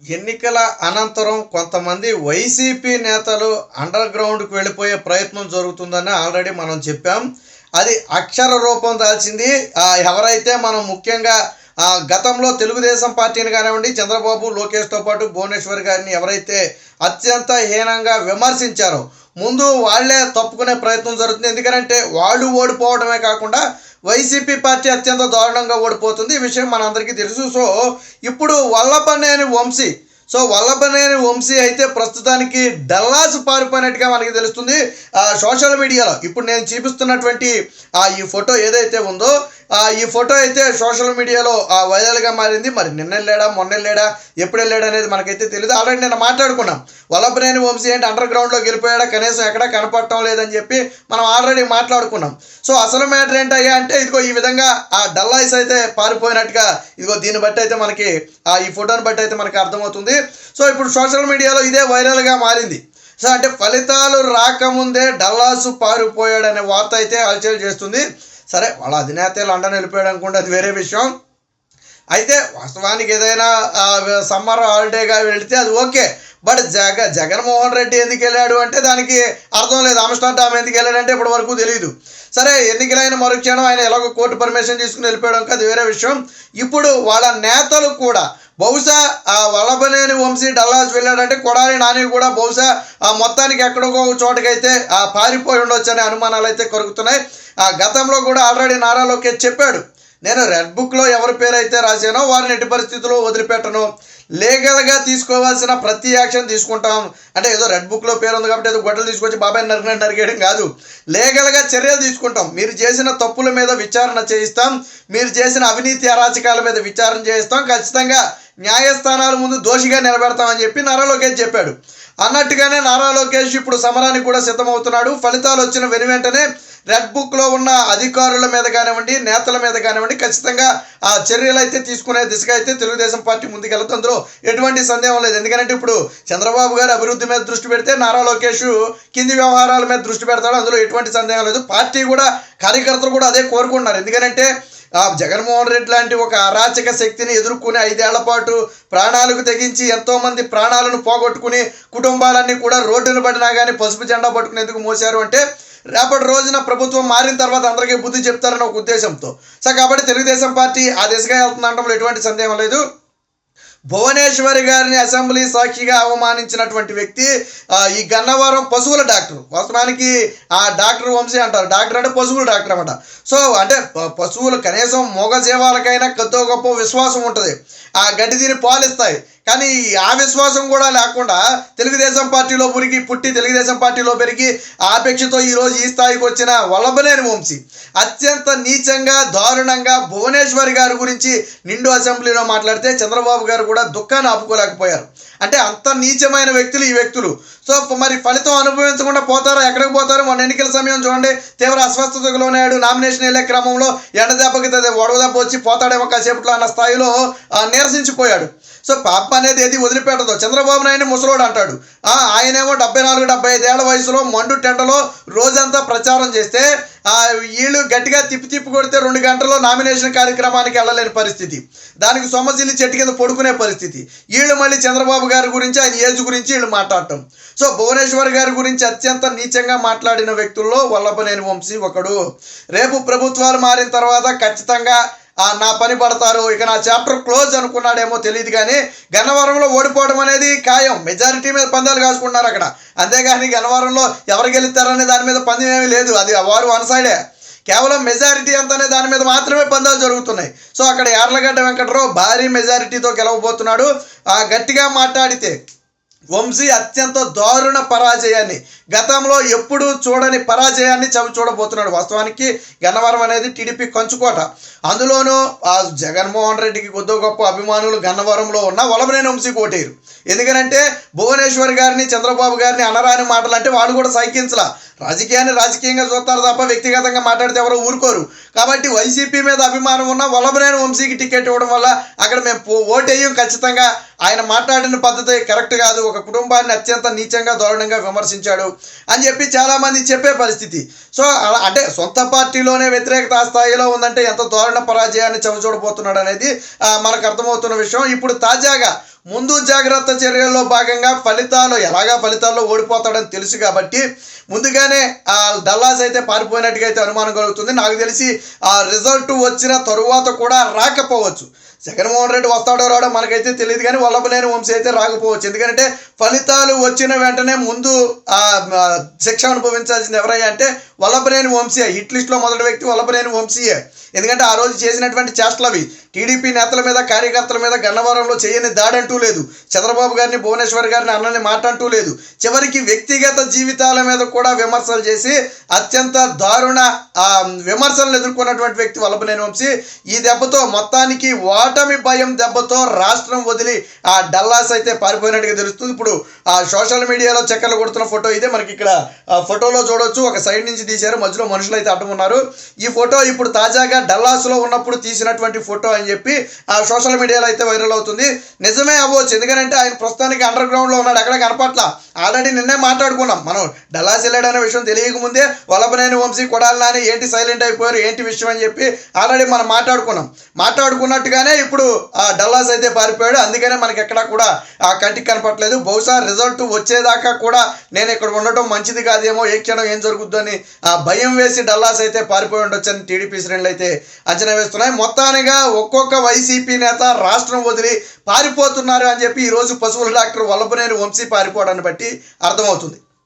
ఎన్నికల అనంతరం కొంతమంది వైసీపీ నేతలు అండర్ గ్రౌండ్కి వెళ్ళిపోయే ప్రయత్నం జరుగుతుందని ఆల్రెడీ మనం చెప్పాం. అది అక్షర రూపం దాల్చింది. ఎవరైతే మనం ముఖ్యంగా గతంలో తెలుగుదేశం పార్టీని కానివ్వండి, చంద్రబాబు లోకేష్తో పాటు భువనేశ్వర్ గారిని ఎవరైతే అత్యంత హీనంగా విమర్శించారో ముందు వాళ్లే తప్పుకునే ప్రయత్నం జరుగుతుంది. ఎందుకంటే వాళ్ళు ఓడిపోవడమే కాకుండా వైసీపీ పార్టీ అత్యంత దారుణంగా ఓడిపోతుంది. ఈ విషయం మనందరికీ తెలుసు. సో ఇప్పుడు వల్లభనేని వంశీ అయితే ప్రస్తుతానికి డల్లాస్ పారిపోయినట్టుగా మనకి తెలుస్తుంది. సోషల్ మీడియాలో ఇప్పుడు నేను చూపిస్తున్నటువంటి ఈ ఫోటో ఏదైతే ఉందో ఈ ఫోటో అయితే సోషల్ మీడియాలో వైరల్గా మారింది. మరి నిన్న వెళ్ళాడా, మొన్న వెళ్ళాడా, ఎప్పుడు వెళ్ళాడా అనేది మనకైతే తెలియదు. ఆల్రెడీ నిన్న మాట్లాడుకున్నాం. వల్లభనేని వంశీ ఏంటి అండర్ గ్రౌండ్లో గెలిపోయాడా, కనీసం ఎక్కడా కనపడటం లేదని చెప్పి మనం ఆల్రెడీ మాట్లాడుకున్నాం. సో అసలు మ్యాటర్ ఏంటయ్యా అంటే ఇదిగో ఈ విధంగా డల్లాస్ అయితే పారిపోయినట్టుగా ఇదిగో దీన్ని బట్టి అయితే మనకి ఈ ఫోటోని బట్టి అయితే మనకి అర్థమవుతుంది. సో ఇప్పుడు సోషల్ మీడియాలో ఇదే వైరల్గా మారింది. సో అంటే ఫలితాలు రాకముందే డల్లాస్ పారిపోయాడనే వార్త అయితే హల్చల్ చేస్తుంది. సరే, వాళ్ళ అధినేత లండన్ వెళ్ళిపోయాడు అనుకుంటే అది వేరే విషయం. అయితే వాస్తవానికి ఏదైనా సమ్మర్ హాలిడేగా వెళితే అది ఓకే. బట్ జగన్మోహన్ రెడ్డి ఎందుకు వెళ్ళాడు అంటే దానికి అర్థం లేదు. ఆమ్స్టర్డామ్ ఎందుకు వెళ్ళాడంటే ఇప్పటి వరకు తెలియదు. సరే, ఎన్నికలైన మరుక్షణం ఆయన ఎలాగో కోర్టు పర్మిషన్ తీసుకుని వెళ్ళిపోయాడు, అది వేరే విషయం. ఇప్పుడు వాళ్ళ నేతలు కూడా బహుశా వల్లభనేని వంశీ డల్లాస్ వెళ్ళాడంటే కొడాలి నాని కూడా బహుశా మొత్తానికి ఎక్కడికో చోటకైతే పారిపోయి ఉండొచ్చు అనే అనుమానాలు అయితే కలుగుతున్నాయి. గతంలో కూడా ఆల్రెడీ నారా లోకేష్ చెప్పాడు, నేను రెడ్ బుక్లో ఎవరి పేరు అయితే రాశానో వారిని ఎట్టి పరిస్థితుల్లో వదిలిపెట్టను, లీగల్గా తీసుకోవాల్సిన ప్రతి యాక్షన్ తీసుకుంటాం. అంటే ఏదో రెడ్ బుక్లో పేరు ఉంది కాబట్టి ఏదో గొడ్డలు తీసుకొచ్చి బాబాయ్ నరికేయడం కాదు, లీగల్గా చర్యలు తీసుకుంటాం. మీరు చేసిన తప్పుల మీద విచారణ చేయిస్తాం, మీరు చేసిన అవినీతి అరాచకాల మీద విచారణ చేయిస్తాం, ఖచ్చితంగా న్యాయస్థానాల ముందు దోషిగా నిలబెడతామని చెప్పి నారా లోకేష్ చెప్పాడు. అన్నట్టుగానే నారా లోకేష్ ఇప్పుడు సమరానికి కూడా సిద్ధమవుతున్నాడు. ఫలితాలు వచ్చిన వెనువెంటనే రెడ్ బుక్లో ఉన్న అధికారుల మీద కానివ్వండి, నేతల మీద కానివ్వండి ఖచ్చితంగా చర్యలు అయితే తీసుకునే దిశగా అయితే తెలుగుదేశం పార్టీ ముందుకెళ్తుంది. అందులో ఎటువంటి సందేహం లేదు. ఎందుకంటే ఇప్పుడు చంద్రబాబు గారు అభివృద్ధి మీద దృష్టి పెడితే నారా లోకేష్ కింది వ్యవహారాల మీద దృష్టి పెడతాడు, అందులో ఎటువంటి సందేహం లేదు. పార్టీ కూడా కార్యకర్తలు కూడా అదే కోరుకుంటున్నారు. ఎందుకంటే జగన్మోహన్ రెడ్డి లాంటి ఒక అరాచక శక్తిని ఎదుర్కొనే 5 ఏళ్ల పాటు ప్రాణాలకు తెగించి ఎంతోమంది ప్రాణాలను పోగొట్టుకుని కుటుంబాలన్నీ కూడా రోడ్డును పడినా కానీ పసుపు జెండా పట్టుకునేందుకు మోసారు అంటే రేపటి రోజున ప్రభుత్వం మారిన తర్వాత అందరికీ బుద్ధి చెప్తారని ఒక ఉద్దేశంతో. సో కాబట్టి తెలుగుదేశం పార్టీ ఆ దిశగా వెళ్తుందంటే ఎటువంటి సందేహం లేదు. భువనేశ్వరి గారిని అసెంబ్లీ సాక్షిగా అవమానించినటువంటి వ్యక్తి ఈ గన్నవరం పశువుల డాక్టర్. వాస్తవానికి డాక్టర్ వంశీ అంటారు. డాక్టర్ అంటే పశువుల డాక్టర్ అన్నమాట. సో అంటే పశువులు కనీసం మొగ జీవాలకైనా కొద్దో గొప్ప విశ్వాసం ఉంటుంది, ఆ గడ్డి తిని పాలిస్తాయి. కానీ ఆ విశ్వాసం కూడా లేకుండా తెలుగుదేశం పార్టీలో పుట్టి తెలుగుదేశం పార్టీలో పెరిగి ఆపేక్షతో ఈరోజు ఈ స్థాయికి వచ్చిన వల్లభనేని వంశీ అత్యంత నీచంగా దారుణంగా భువనేశ్వరి గారి గురించి నిండు అసెంబ్లీలో మాట్లాడితే చంద్రబాబు గారు కూడా దుఃఖాన్ని ఆపుకోలేకపోయారు. అంటే అంత నీచమైన వ్యక్తులు ఈ వ్యక్తులు. సో మరి ఫలితం అనుభవించకుండా పోతారో, ఎక్కడికి పోతారో? మొన్న ఎన్నికల సమయం చూడండి, తీవ్ర అస్వస్థతకు లోనాడు. నామినేషన్ వెళ్ళే క్రమంలో ఎండదెబ్బకి వడదెబ్బ వచ్చి పోతాడేమో కాసేపట్లో అన్న స్థాయిలో నీరసించిపోయాడు. సో పాప అనేది ఏది వదిలిపెట్టదు. చంద్రబాబు నాయుడు ముసలోడు అంటాడు, ఆయనేమో 74-75 ఏళ్ల వయసులో మండు టెంటలో రోజంతా ప్రచారం చేస్తే వీళ్ళు గట్టిగా తిప్పి కొడితే 2 గంటల్లో నామినేషన్ కార్యక్రమానికి వెళ్ళలేని పరిస్థితి, దానికి సొమ్మసిల్లి చెట్టు కింద పడుకునే పరిస్థితి. వీళ్ళు మళ్ళీ చంద్రబాబు గారి గురించి, ఆయన ఏజ్ గురించి వీళ్ళు మాట్లాడటం. సో భువనేశ్వర్ గారి గురించి అత్యంత నీచంగా మాట్లాడిన వ్యక్తుల్లో వల్లభనేని వంశీ ఒకడు. రేపు ప్రభుత్వాలు మారిన తర్వాత ఖచ్చితంగా నా పని పడతారు, ఇక నా చాప్టర్ క్లోజ్ అనుకున్నాడేమో తెలియదు. కానీ గన్నవరంలో ఓడిపోవడం అనేది ఖాయం. మెజారిటీ మీద పందాలు కాసుకుంటున్నారు అక్కడ. అంతేగాని గన్నవరంలో ఎవరు గెలుస్తారనే దాని మీద పందెం ఏమీ లేదు. అది వారు వన్ సైడే. కేవలం మెజారిటీ అంతనే దాని మీద మాత్రమే పందాలు జరుగుతున్నాయి. సో అక్కడ యార్లగడ్డ వెంకటరావు భారీ మెజారిటీతో గెలవబోతున్నాడు. గట్టిగా మాట్లాడితే వంశీ అత్యంత దారుణ పరాజయాన్ని, గతంలో ఎప్పుడూ చూడని పరాజయాన్ని చూడబోతున్నాడు. వాస్తవానికి గన్నవరం అనేది టీడీపీ కంచుకోట. అందులోనూ జగన్మోహన్ రెడ్డికి కొద్దో గొప్ప అభిమానులు గన్నవరంలో ఉన్న వల్లభనేని వంశీకి ఓటేరు. ఎందుకంటే భువనేశ్వర్ గారిని, చంద్రబాబు గారిని అనరాని మాటలు అంటే వాళ్ళు కూడా సైకిన్స్లా రాజకీయాన్ని రాజకీయంగా చూస్తారు తప్ప వ్యక్తిగతంగా మాట్లాడితే ఎవరో ఊరుకోరు. కాబట్టి వైసీపీ మీద అభిమానం ఉన్న వల్లభనేని వంశీకి టికెట్ ఇవ్వడం వల్ల అక్కడ మేము ఓటేయం. ఖచ్చితంగా ఆయన మాట్లాడిన పద్ధతి కరెక్ట్ కాదు, ఒక కుటుంబాన్ని అత్యంత నీచంగా దారుణంగా విమర్శించాడు అని చెప్పి చాలామంది చెప్పే పరిస్థితి. సో అలా అంటే సొంత పార్టీలోనే వ్యతిరేకత ఆ స్థాయిలో ఉందంటే ఎంత దారుణ పరాజయాన్ని చవిచూడబోతున్నాడు అనేది మనకు అర్థమవుతున్న విషయం. ఇప్పుడు తాజాగా ముందు జాగ్రత్త చర్యల్లో భాగంగా ఫలితాల్లో ఓడిపోతాడని తెలుసు కాబట్టి ముందుగానే ఆ డల్లాస్ అయితే పారిపోయినట్టుగా అయితే అనుమానం కలుగుతుంది. నాకు తెలిసి ఆ రిజల్ట్ వచ్చిన తరువాత కూడా రాకపోవచ్చు. జగన్మోహన్ రెడ్డి వస్తాడో రాడో మనకైతే తెలియదు, కానీ వల్లభనేని వంశీ అయితే రాకపోవచ్చు. ఎందుకంటే ఫలితాలు వచ్చిన వెంటనే ముందు శిక్ష అనుభవించాల్సింది ఎవరయ్యా అంటే వల్లభనేని వంశీయే. హిట్ లిస్ట్లో మొదటి వ్యక్తి వల్లభనేని వంశీయే. ఎందుకంటే ఆ రోజు చేసినటువంటి చేష్టలు అవి. టీడీపీ నేతల మీద, కార్యకర్తల మీద గన్నవరంలో చేయని దాడంటూ లేదు. చంద్రబాబు గారిని, భువనేశ్వర్ గారిని అన్నని మాటంటూ లేదు. చివరికి వ్యక్తిగత జీవితాల మీద కూడా విమర్శలు చేసి అత్యంత దారుణ విమర్శలను ఎదుర్కొన్నటువంటి వ్యక్తి వల్లభనేని వంశీ. ఈ దెబ్బతో మొత్తానికి ఓటమి భయం దెబ్బతో రాష్ట్రం వదిలి ఆ డల్లాస్ అయితే పారిపోయినట్టుగా తెలుస్తుంది. ఇప్పుడు ఆ సోషల్ మీడియాలో చక్కర్లు కొడుతున్న ఫోటో ఇదే. మనకి ఇక్కడ ఫోటోలో చూడొచ్చు, ఒక సైడ్ నుంచి తీశారు, మధ్యలో మనుషులు అయితే అడ్డం ఉన్నారు. ఈ ఫోటో ఇప్పుడు తాజాగా డల్లాస్లో ఉన్నప్పుడు తీసినటువంటి ఫోటో అని చెప్పి ఆ సోషల్ మీడియాలో అయితే వైరల్ అవుతుంది. నిజమే అవ్వచ్చు, ఎందుకంటే ఆయన ప్రస్తుతానికి అండర్ గ్రౌండ్లో ఉన్నాడు, ఎక్కడ కనపట్ల. ఆల్రెడీ నిన్నే మాట్లాడుకున్నాం మనం, డల్లాస్ వెళ్ళాడనే విషయం తెలియకముందే వల్లభనేని వంశీ, కొడాలి నాని ఏంటి సైలెంట్ అయిపోయారు, ఏంటి విషయం అని చెప్పి ఆల్రెడీ మనం మాట్లాడుకున్నట్టుగానే ఇప్పుడు ఆ డల్లాస్ అయితే పారిపోయాడు. అందుకనే మనకి ఎక్కడా కూడా ఆ కంటికి కనపట్లేదు. బహుశా రిజల్ట్ వచ్చేదాకా కూడా నేను ఇక్కడ ఉండటం మంచిది కాదేమో, ఏ క్షణం ఏం జరుగుద్దో అని భయం వేసి డల్లాస్ అయితే పారిపోయి ఉండొచ్చని టీడీపీ శ్రేణులు అయితే అంచనా వేస్తున్నాయి. మొత్తానిగా ఒక్కొక్క వైసీపీ నేత రాష్ట్రం వదిలి పారిపోతున్నారు అని చెప్పి ఈరోజు పశువుల డాక్టర్ వల్లభనేని వంశీ పారిపోవడాన్ని బట్టి అర్థమవుతుంది.